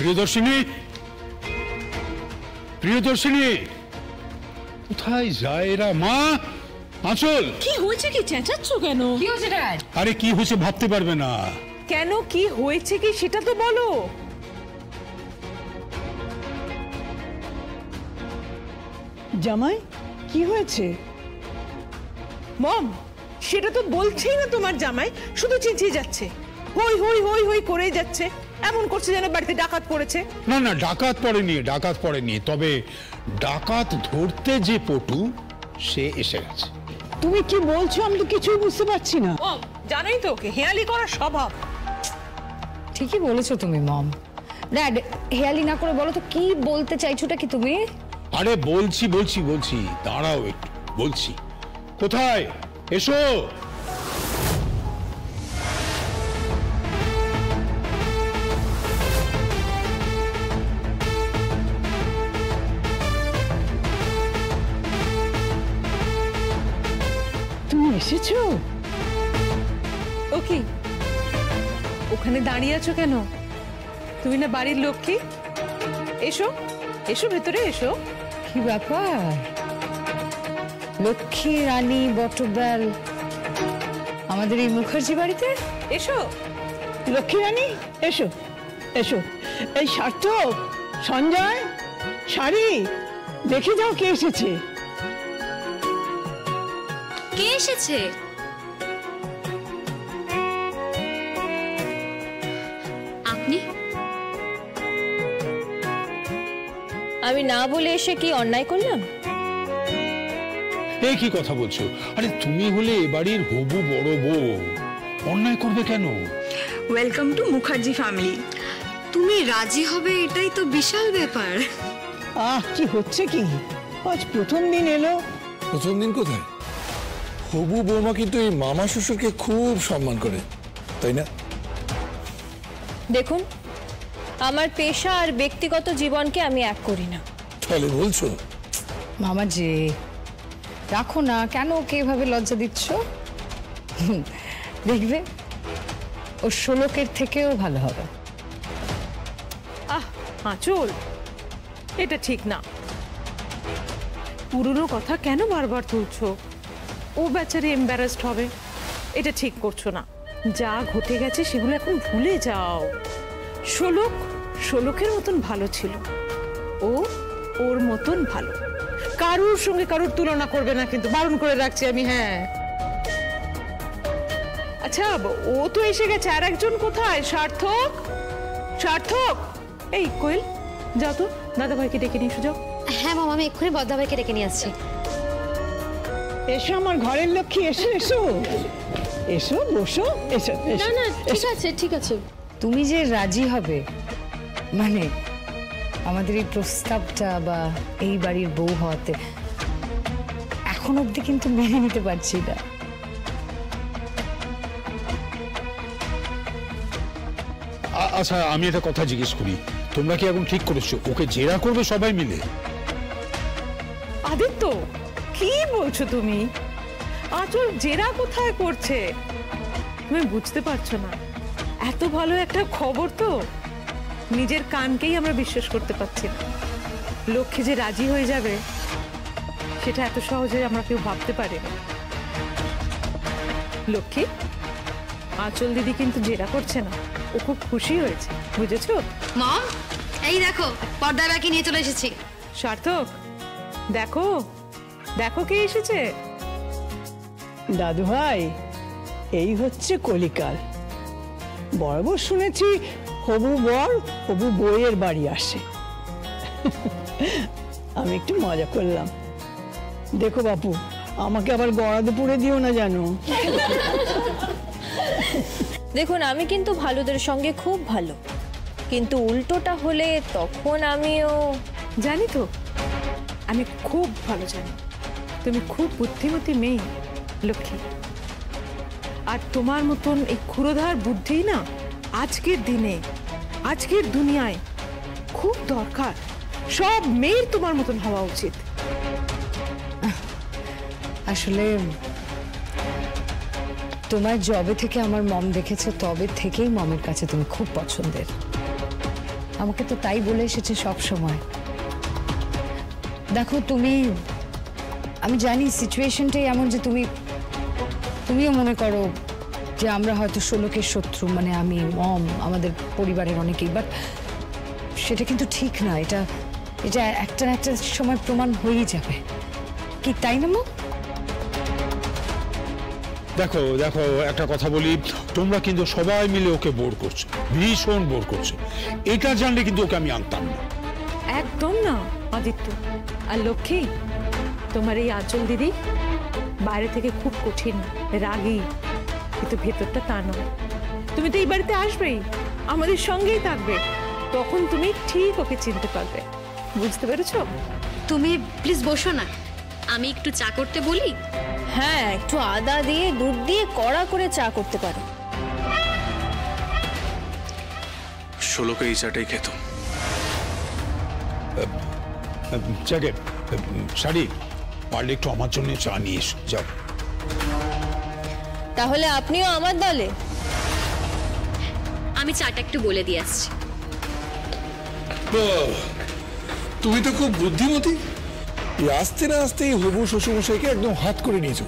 প্রিয়দর্শিনী, প্রিয়দর্শিনী, কোথায় যায় এরা? মা, আঁচল, কি হয়েছে? কি চেঁচাচ্ছ কেন? কি হয়েছে ড্যাড? আরে কি হয়েছে ভাবতে পারবে না? কেন কি হয়েছে কি সেটা তো বলো। জামাই কি হয়েছে? মম, সেটা তো বলছেই না তোমার জামাই, শুধু চেঁচিয়ে যাচ্ছে, হই হই হই হই করে যাচ্ছে, এমন করছে যেন বাড়িতে ডাকাত পড়েছে। না না, ডাকাত পড়েনি, ডাকাত পড়েনি, তবে ডাকাত ধরতে যে পটু সে এসে গেছে। তুমি কি বলছো? আমি তো কিছুই বুঝতে পারছি না। ও জানোই তো ওকে হেয়ালি করার স্বভাব। ঠিকই বলেছো তুমি মম। ড্যাড, হেয়ালি না করে বলো তো কি বলতে চাইছোটা কি তুমি? আরে বলছি বলছি বলছি, দাঁড়াও একটু, বলছি। কোথায়? এসো। তুমি এসেছো? ও কি ওখানে দাঁড়িয়ে আছো কেন? তুমি না বাড়ির লক্ষ্মী? এসো এসো, ভেতরে এসো। কি ব্যাপার? লক্ষ্মী রানী বটব্যাল আমাদের এই মুখার্জি বাড়িতে? এসো লক্ষ্মী রানী, এসো এসো। এই সার্থক, সঞ্জয়, শাড়ি, দেখে যাও কে এসেছে। কে এসেছে? আপনি? আমি না বলে এসে কি অন্যায় করলাম? এই কি কথা বলছো? আরে তুমি হলে এ বাড়ির হবু বড় বউ, অন্যায় করবে কেন? Welcome to Mukherjee family. তুমি রাজি হবে এটাই তো বিশাল ব্যাপার। কি হচ্ছে কি? আজ প্রথম দিন এলো। প্রথম দিন কোথায়? হবু বৌমা কিন্তু এই মামা শ্বশুরকে খুব সম্মান করে, তাই না? দেখুন, আমার পেশা আর ব্যক্তিগত জীবনকে আমি এক করি না। তাহলে বলছো? মামা যে রাখো না, কেন ওকে এভাবে লজ্জা দিচ্ছ? দেখবে ও ষোলকের থেকেও ভালো হবে। আঁচল, এটা ঠিক না। পুরনো কথা কেন বারবার তুলছো? ও বেচারি এম্বারাসড হবে, এটা ঠিক করছো না। যা ঘটে গেছে সেগুলো এখন ভুলে যাও। ষোলকের মতন ভালো ছিল, ও ওর মতন ভালো। কারুর সঙ্গে কারুর তুলনা করবে না, কিন্তু বারণ করে রাখছি আমি। হ্যাঁ, আচ্ছা, ও তো এসে গেছে, আর একজন কোথায়? সার্থক, সার্থক, এই কোয়েল, যাও তো দাদা ভাইকে ডেকে নিয়ে এসো, যাও। হ্যাঁ মামা, আমি এক্ষুনি বদ্দা ভাইকে ডেকে নিয়ে আসছি। এসো আমার ঘরের লক্ষ্মী, এসো এসো এসো, বসো, এসো। না না, ঠিক আছে ঠিক আছে। তুমি যে রাজি হবে, মানে আমাদের এই প্রস্তাবটা বা এই বাড়ির বউ হওয়াতে, এখন অব্দি কিন্তু মেনে নিতে পারছি না। আচ্ছা, আমি একটা কথা জিজ্ঞেস করি, তোমরা কি এখন ঠিক করেছো ওকে জেরা করবে সবাই মিলে? আদিত্য, কি বলছো তুমি? আঁচল জেরা কোথায় করছে? তুমি বুঝতে পারছো না। এত ভালো একটা খবর তো নিজের কানকেই আমরা বিশ্বাস করতে পারছি না। লক্ষ্মী যে রাজি হয়ে যাবে সেটা এত সহজে আমরা কেউ ভাবতে পারি না। লক্ষ্মী, আঁচল দিদি কিন্তু জেরা করছে না, ও খুব খুশি হয়েছে, বুঝেছো? মম, এই দেখো পর্দা বাকি নিয়ে চলে এসেছি। সার্থক, দেখো দেখো কে এসেছে। দাদু ভাই, এই হচ্ছে কলিকাল। বরাবর শুনেছি হবু বর হবু বউয়ের বাড়ি আসে। আমি একটু মজা করলাম। দেখো বাপু, আমাকে আবার গড়াতে পুড়ে দিও না জানো। দেখুন, আমি কিন্তু ভালোদের সঙ্গে খুব ভালো, কিন্তু উল্টোটা হলে তখন আমিও জানি তো, আমি খুব ভালো জানি তুমি খুব বুদ্ধিমতী মেয়ে লক্ষ্মী। আর তোমার মতন এই ক্ষুরোধার বুদ্ধি না আজকের দিনে, আজকের দুনিয়ায় খুব দরকার। সব মেয়ের তোমার মতন হওয়া উচিত। আসলে তোমার জবে থেকে আমার মম দেখেছে, তবে থেকেই মমের কাছে তুমি খুব পছন্দের। আমাকে তো তাই বলে এসেছে সব সময়। দেখো আমি জানি সিচুয়েশনটাই এমন যে তুমিও মনে করো যে আমরা হয়তো ষোলকের শত্রু, মানে আমি, মম, আমাদের পরিবারের অনেকেই, বাট সেটা কিন্তু ঠিক না। এটা একটা না একটা সময় প্রমাণ হয়েই যাবে, কি তাই না মা? দেখো দেখো, একটা কথা বলি, তোমরা কিন্তু সবাই মিলে ওকে বোর করছো, ভীষণ বোর করছো। এটা জানলে কিন্তু ওকে আমি আনতাম না। একদম না আদিত্য। আর লক্ষ্মী, তোমার এই আঁচল দিদি বাইরে থেকে খুব কঠিন, রাগী, কিন্তু ভেতরটা তা নয়। তুমি তো এই বাড়িতে আসবেই, আমাদের সঙ্গেই থাকবে, তখন তুমি ঠিক ওকে চিনতে পারবে। বুঝতে পেরেছো? তুমি প্লিজ বসো না, আমি একটু চা করতে বলি। হ্যাঁ, একটু আদা দিয়ে দুধ দিয়ে কড়া করে চা করতে পারো। ষোলোকে এই চাটাই খেত। যাকে শাড়ি, পারলে একটু আমার জন্য চা নিয়ে এসো, যাও। তাহলে আপনিও আমার দলে? আমি চাটা একটু বলে দিয়ে আসছি। তুমি তো খুব বুদ্ধিমতী, আসতে না আসতেই হবু শ্বশুরমশাইকে একদম হাত করে নিয়েছো।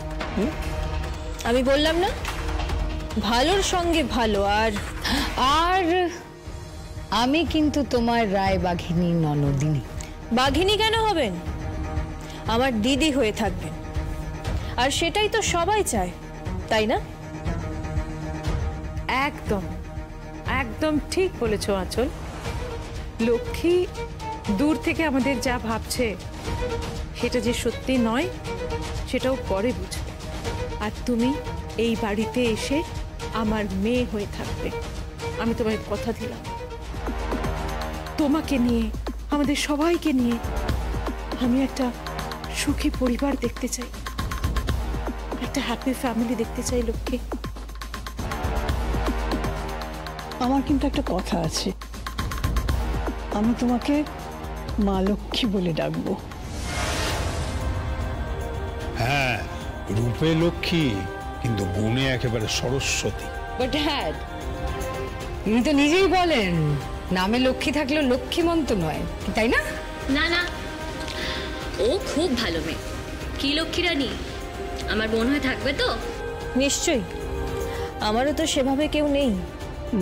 আমি বললাম না, ভালোর সঙ্গে ভালো। আর আমি কিন্তু তোমার রায় বাঘিনী ননদিনী। বাঘিনী কেন হবেন? আমার দিদি হয়ে থাকবেন, আর সেটাই তো সবাই চায়, তাই না? একদম একদম ঠিক বলেছো আঁচল। লক্ষ্মী দূর থেকে আমাদের যা ভাবছে সেটা যে সত্যি নয় সেটাও পরে বুঝবে। আর তুমি এই বাড়িতে এসে আমার মেয়ে হয়ে থাকবে, আমি তোমায় কথা দিলাম। তোমাকে নিয়ে, আমাদের সবাইকে নিয়ে আমি একটা সুখী পরিবার দেখতে চাই, একটা হ্যাপি ফ্যামিলি দেখতে চাই লক্ষ্মী। আমার কিন্তু একটা কথা আছে, আমি তোমাকে মা লক্ষ্মী বলে ডাকবো। হ্যাঁ, রূপে লক্ষ্মী, কিন্তু গুণে একেবারে সরস্বতী। বাট ড্যাড, ইনি তো নিজেই বলেন নামে লক্ষ্মী থাকলেও লক্ষ্মীমন্ত নয়, তাই না? না না, ও খুব ভালো মেয়ে। কি লক্ষ্মী রানী, আমার বোন হয়ে থাকবে তো? নিশ্চয়ই, আমারও তো সেভাবে কেউ নেই।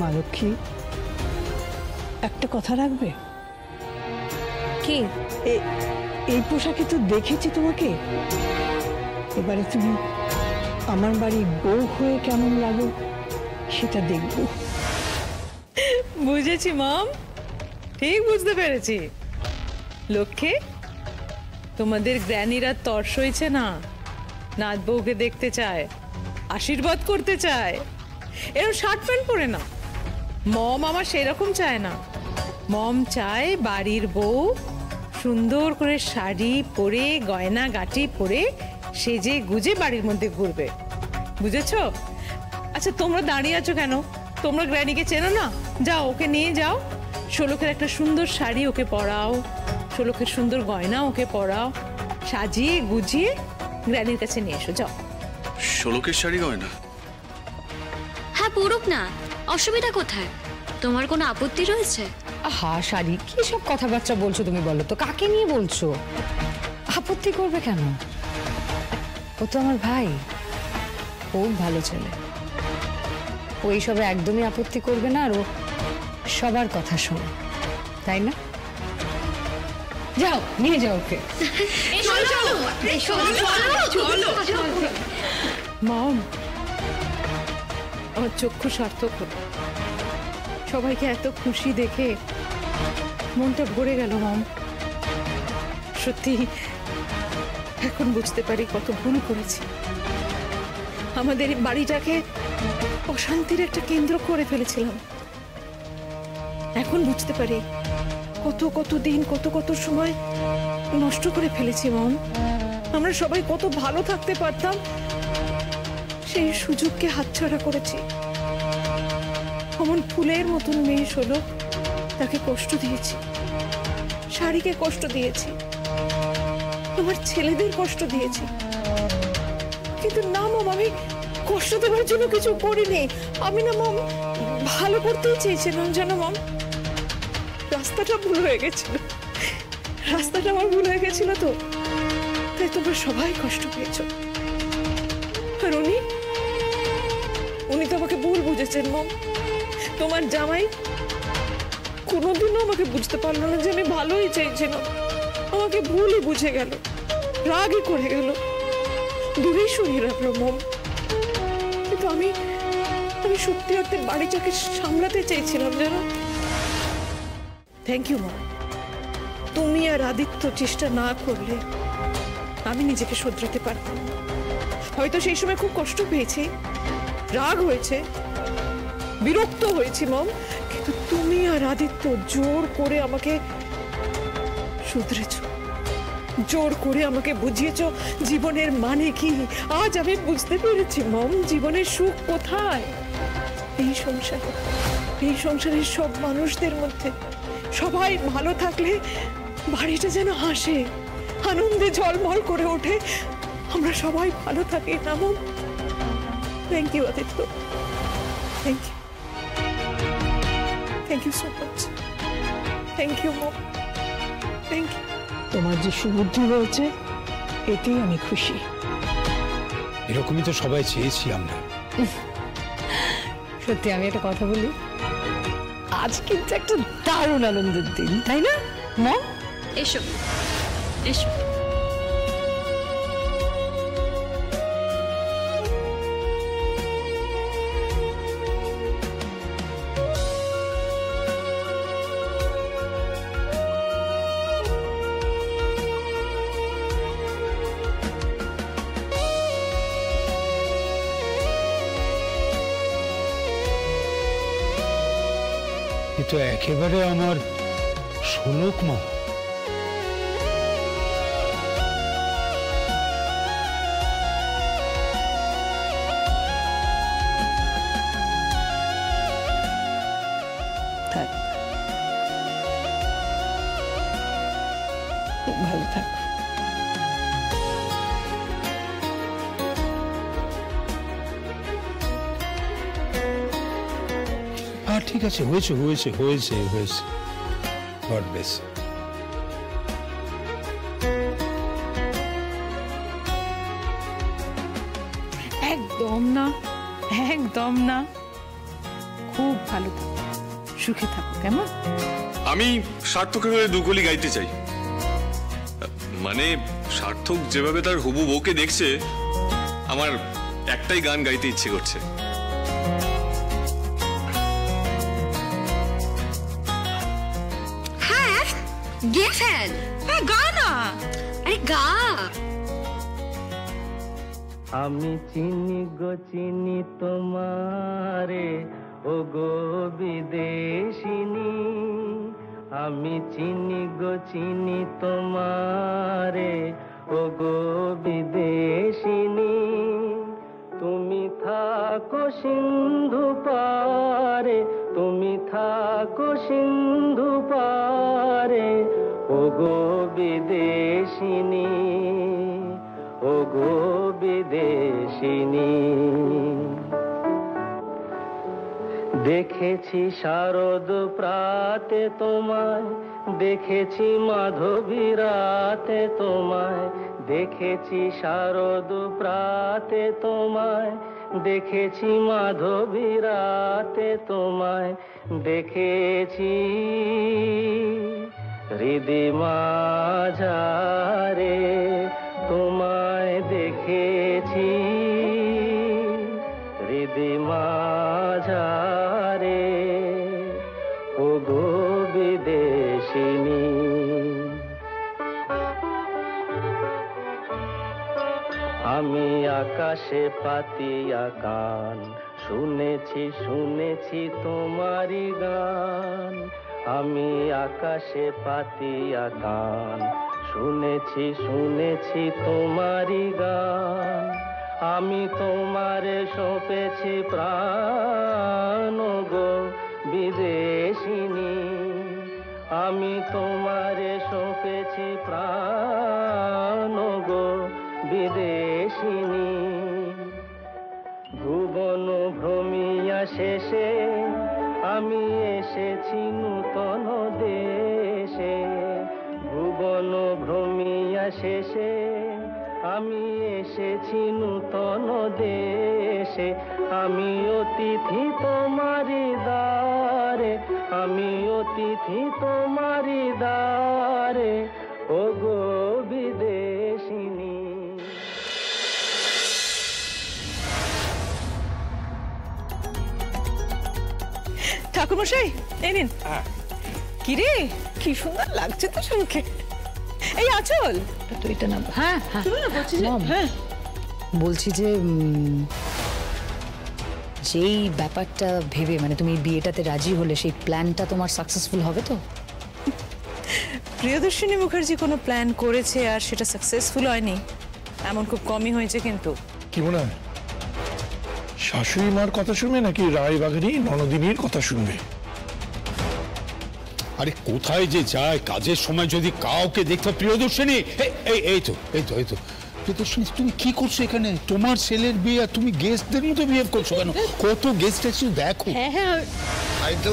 মা লক্ষ্মী, একটা কথা রাখবে? কি? এই পোশাকে তো দেখেছি তোমাকে, এবারে তুমি আমার বাড়ির বউ হয়ে কেমন লাগো সেটা দেখবো। বুঝেছি মম, ঠিক বুঝতে পেরেছি। লক্ষ্মী, তোমাদের গ্র্যানিরা তর্স হয়েছে না, নাত বউকে দেখতে চায়, আশীর্বাদ করতে চায়। এরকম শার্ট প্যান্ট পরে না, মম আমার সেরকম চায় না। মম চায় বাড়ির বউ সুন্দর করে শাড়ি পরে, গয়না গাটি পরে, সেজে গুজে বাড়ির মধ্যে ঘুরবে। বুঝেছো? আচ্ছা, তোমরা দাঁড়িয়ে আছো কেন? তোমরা গ্র্যানিকে চেনো না? যাও, ওকে নিয়ে যাও, ষোলকের একটা সুন্দর শাড়ি ওকে পরাও, ষোলকের সুন্দর গয়না ওকে পরাও, সাজিয়ে গুজিয়ে গ্র্যানির কাছে নিয়ে এসো, যাও। ষোলোকের শাড়ি গয়না? হ্যাঁ, পড়ুক না, অসুবিধা কোথায়? তোমার কোনো আপত্তি রয়েছে? আহা শাড়ি, কি সব কথাবার্তা বলছো তুমি? বলো তো, কাকে নিয়ে বলছো? আপত্তি করবে কেন? ও তো আমার ভাই, খুব ভালো ছেলে, ও এইসবে একদমই আপত্তি করবে না, আর ও সবার কথা শোনে, তাই না? যাও, নিয়ে যাও ওকে। মম, আমার চক্ষু সার্থক হলো, সবাইকে এত খুশি দেখে মনটা ভরে গেল মম। সত্যি এখন বুঝতে পারি কত ভুল করেছি, আমাদের এই বাড়িটাকে অশান্তির একটা কেন্দ্র করে ফেলেছিলাম। এখন বুঝতে পারি কত দিন, কত সময় নষ্ট করে ফেলেছি মম। আমরা সবাই কত ভালো থাকতে পারতাম, সেই সুযোগকে হাতছাড়া করেছি। অমন ফুলের মতন মেয়ে হলো, তাকে কষ্ট দিয়েছি, শাড়িকে কষ্ট দিয়েছি, তোমার ছেলেদের কষ্ট দিয়েছি। কিন্তু না মম, আমি কষ্ট দেওয়ার জন্য কিছু করিনি। আমি না মম, ভালো করতেই চেয়েছিলাম, জানো মম। রাস্তা রাস্তাটা ভুল হয়ে গেছিল, রাস্তাটা আমার ভুল হয়ে গেছিল, তো তাই তোমরা সবাই কষ্ট পেয়েছো। আর উনি তো আমাকে ভুল বুঝেছেন মম। তোমার জামাই কোনোদিনও আমাকে বুঝতে পারলো না যে আমি ভালোই চাইছিলাম, আমাকে ভুলই বুঝে গেল, রাগই করে গেল, দূরেই সরিয়ে রাখলো মম। কিন্তু আমি সত্যি অর্থে বাড়িটাকে সামলাতে চেয়েছিলাম জানো। Thank you mom. তুমি আর আদিত্য চেষ্টা না করলে আমি নিজেকে শোধরাতে পারতাম না। হয়তো সেই সময় খুব কষ্ট পেয়েছি, রাগ হয়েছে, বিরক্ত হয়েছি মম, কিন্তু তুমি আর আদিত্য জোর করে আমাকে শুধরেছ, জোর করে আমাকে বুঝিয়েছো জীবনের মানে কি। আজ আমি বুঝতে পেরেছি মম, জীবনের সুখ কোথায়। এই সংসারের সব মানুষদের মধ্যে সবাই ভালো থাকলে বাড়িটা যেন হাসে, আনন্দে ঝলমল করে ওঠে। আমরা সবাই ভালো থাকি না mom. Thank you Aditya, thank you, thank you so much. Thank you mom, thank you. তোমার যে সুবুদ্ধি হয়েছে এতেই আমি খুশি। এরকমই তো সবাই চেয়েছি আমরা। সত্যি আমি একটা কথা বলি, আজ কিন্তু একটা দারুণ আনন্দের দিন, তাই না মম? এসো এসো। এ তো একেবারে আমার শোলক মা। থাক, খুব ভালো থাক। ঠিক আছে, হয়েছে হয়েছে হয়েছে হয়েছে। God bless. একদম না, একদম না, খুব ভালো থাকো, সুখে থাকো, কেমন? আমি সার্থকের হয়ে দুকলি গাইতে চাই। মানে সার্থক যেভাবে তার হবু বউকে দেখছে, আমার একটাই গান গাইতে ইচ্ছে করছে। গে ফেল। হ্যাঁ গা না, আরে গা। আমি চিনি গো চিনি তোমারে, ও গো বিদেশিনী। আমি চিনি গো চিনি তোমারে, ও গো বিদেশিনী। তুমি থাকো সিন্ধু পারে, তুমি থাকো সিন্ধু পারে, ও গো বিদেশিনী, ও গো বিদেশিনী। দেখেছি শারদ প্রাতে তোমায়, দেখেছি মাধবী রাতে তোমায়, দেখেছি শারদ প্রাতে তোমায়, দেখেছি মাধবী রাতে তোমায়, দেখেছি হৃদি মাঝারে তোমায়, দেখেছি হৃদি মাঝারে, ও গো বিদেশিনী। আমি আকাশে পাতিয়া কান, শুনেছি শুনেছি তোমারি গান। আমি আকাশে পাতিয়া কান, শুনেছি শুনেছি তোমারি গান। আমি তোমারে সঁপেছি প্রাণ, গো বিদেশিনী। আমি তোমারে সঁপেছি প্রাণ, গো বিদেশিনী। ভুবন ভ্রমিয়া শেষে আমি এসেছি নূতন দেশ। শেষে আমি এসেছি নূতন দেশে, আমি অতিথি তোমারি দ্বারে, আমি অতিথি তোমারি দ্বারে, ও গো বিদেশিনী। ঠাকুরমশাই এই নিন। কিরে কি সুন্দর লাগছে তো শুনকে। এই আঁচল তো এটা না। হ্যাঁ হ্যাঁ মম, হ্যাঁ বলছি যে যেই ব্যাপারটা ভেবে মানে তুমি বিয়েটাতে রাজি হলে সেই প্ল্যানটা তোমার সাকসেসফুল হবে তো? প্রিয়দর্শিনী মুখার্জি কোনো প্ল্যান করেছে আর সেটা সাকসেসফুল হয়নি এমন খুব কমই হয়েছে। কিন্তু কি মনে হয় শাশুড়ি মার কথা শুনবে নাকি রায়বাগানি ননদিনীর কথা শুনবে? আরে কোথায় যে যায় কাজের সময় যদি কাউকে দেখতে প্রিয়দর্শিনী, এই তো প্রিয়দর্শিনী তুমি কি করছো এখানে? তোমার ছেলের বিয়ে আর তুমি গেস্টদের মতো বিহেভ করছো কেন? কত গেস্ট এসে দেখো।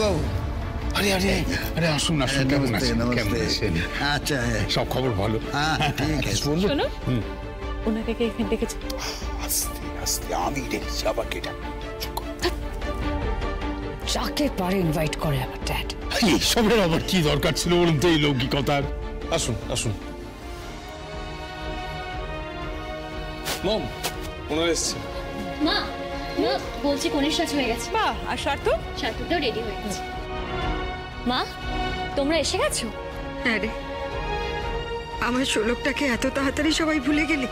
বাবু আরে আরে আরে আসুন আসুন, কেমন আছেন? কেমন আছেন? আচ্ছা সব খবর ভালো? ঠিক আছে। শোনো ওনাকে কে এখানে ডেকেছে? আস্তে আস্তে আমি দেখছি আবার কেটা যাকে পারে ইনভাইট করে আবার ড্যাড। এইসবের আবার কি দরকার ছিল বলুন তো এই লৌকিকতার? আসুন আসুন। মম ওনার এসছে। মা মা বলছি কনের সাজ হয়ে গেছে। বাহ, আর সার্থক? সার্থকটাও রেডি হয়ে গেছে। মা তোমরা এসে গেছো? হ্যাঁ রে, আমার শোলকটাকে এত তাড়াতাড়ি সবাই ভুলে গেলি?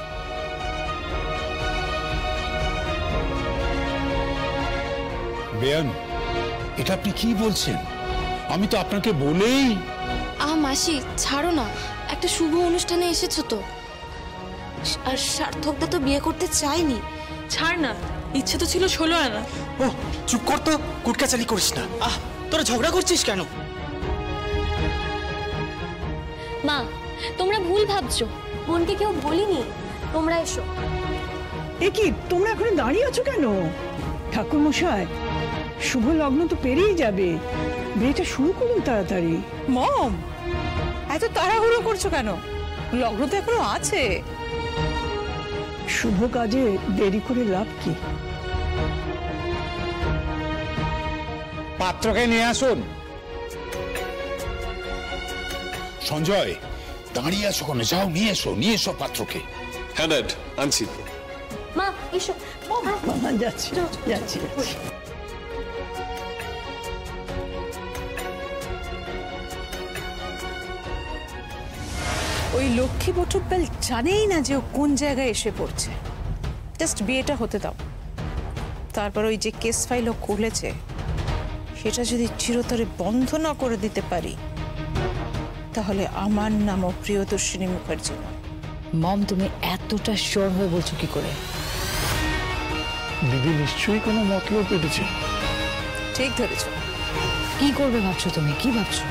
বেয়ান, এটা আপনি কি বলছেন? আমি তো আপনাকে বলেই। মাসি ছাড়ো না, একটা শুভ অনুষ্ঠানে এসেছো তো, আর সার্থকদা তো বিয়ে করতে চায়নি। ছাড় না, ইচ্ছে তো ছিল 16 আনা। ও চুপ কর তো, কুটকাচালি করিস না। তোরা ঝগড়া করছিস কেন? মা তোমরা ভুল ভাবছো, বোনকে কেউ বলিনি। তোমরা এসো। এ কি তোমরা এখন দাঁড়িয়ে আছো কেন? ঠাকুর মশাই, শুভ লগ্ন তো পেরিয়ে যাবে, বিয়েটা শুরু করুন তাড়াতাড়ি। মম এত তাড়াহুড়ো করছো কেন? লগ্ন তো এখনো আছে। শুভ কাজে দেরি করে লাভ কি? পাত্রকে নিয়ে আসুন। সঞ্জয় দাঁড়িয়ে আছো কেন? যাও নিয়ে এসো পাত্রকে। হ্যাঁ ড্যাড আনছি। মা এসো। যাচ্ছি যাচ্ছি। ওই লক্ষ্মী বটুব্যাল জানেই না যে ও কোন জায়গায় এসে পড়ছে। জাস্ট বিয়েটা হতে দাও, তারপর ওই যে কেস ফাইল ও খুলেছে সেটা যদি চিরতরে বন্ধ না করে দিতে পারি তাহলে আমার নামও প্রিয়দর্শিনী মুখার্জি না। মম তুমি এতটা শিওর হয়ে বলছো কি করে? দিদি নিশ্চয়ই কোনো মতলব পেটেছে। ঠিক ধরেছো। কি করবে ভাবছো তুমি? কি ভাবছো?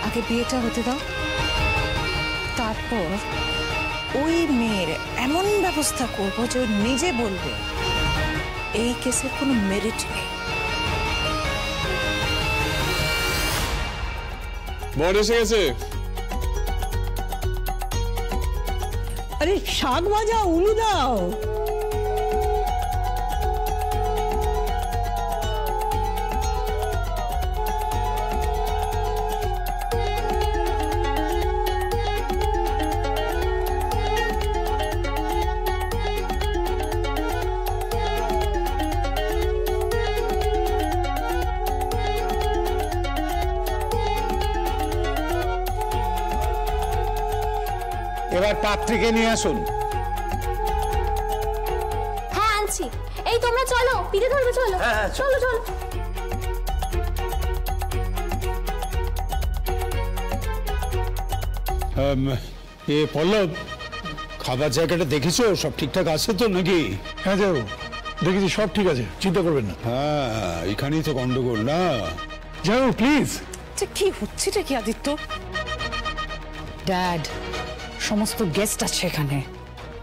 আগে বিয়েটা হতে দাও, তারপর ওই মেয়ের এমন ব্যবস্থা করবো যে ও নিজে বলবে এই কেসের কোনো মেরিট নেই। বর এসে গেছে। আরে শাক ভাজা উলু দাও। এবার পাত্রীকে নিয়ে আসুন। হ্যাঁ আনছি। এই তোমরা চলো, পিঠে ধরবে। চলো চলো চলো। এ পল্লব, খাবার জায়গাটা দেখেছো? সব ঠিকঠাক আছে তো নাকি? হ্যাঁ যাও, দেখেছি সব ঠিক আছে, চিন্তা করবেন না। হ্যাঁ এখানেই তো গন্ডগোল না। যাও প্লিজ। কি হচ্ছেটা কি আদিত্য? ড্যাড, সমস্ত গেস্ট আছে এখানে।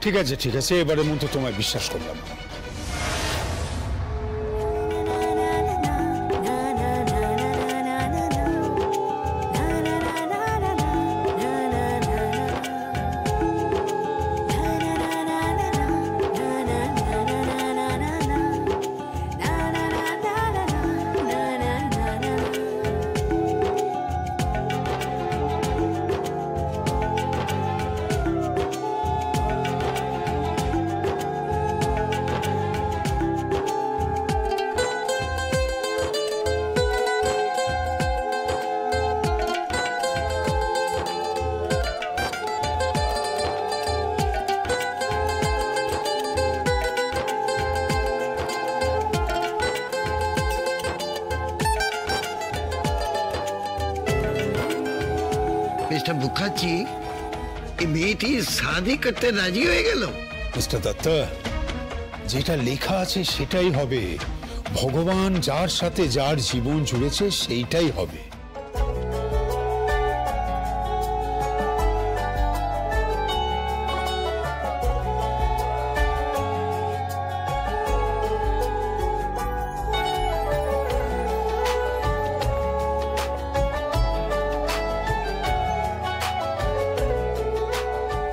ঠিক আছে এবারের মতো তোমায় বিশ্বাস করলাম। मिस्टर मुखर्जी ये मेয়েটি शादी करते राजी হয়ে গেল। মিস্টার দত্ত, যেটা লেখা আছে সেটাই হবে। ভগবান যার সাথে যার জীবন জুড়েছে সেইটাই হবে।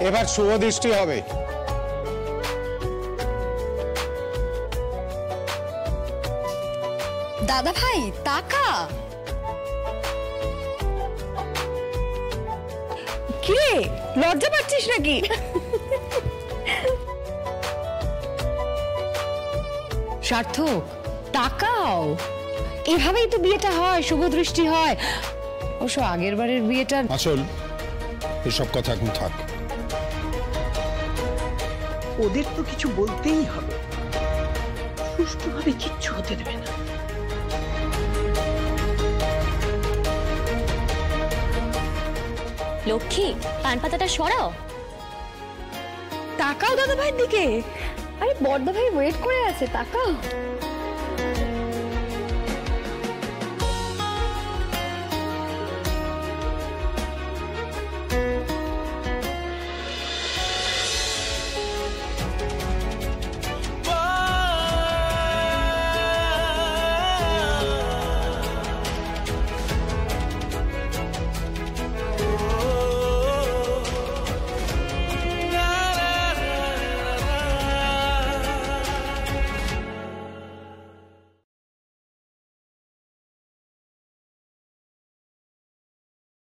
এবার শুভ দৃষ্টি হবে। দাদা ভাই টাকা কি লজ্জা পাচ্ছিস নাকি? সার্থক টাকাও এভাবেই তো বিয়েটা হয়, শুভ দৃষ্টি হয়। অবশ্য আগের বারের বিয়েটা আসল এসব কথা এখন থাক। ওদের তো কিছু বলতেই হবে, সুষ্ঠুভাবে কিচ্ছু হতে দেবে না। লক্ষ্মী, পান পাতাটা সরাও। তাকাও দাদা ভাইয়ের দিকে। আরে বড়দা ভাই ওয়েট করে আছে, তাকাও।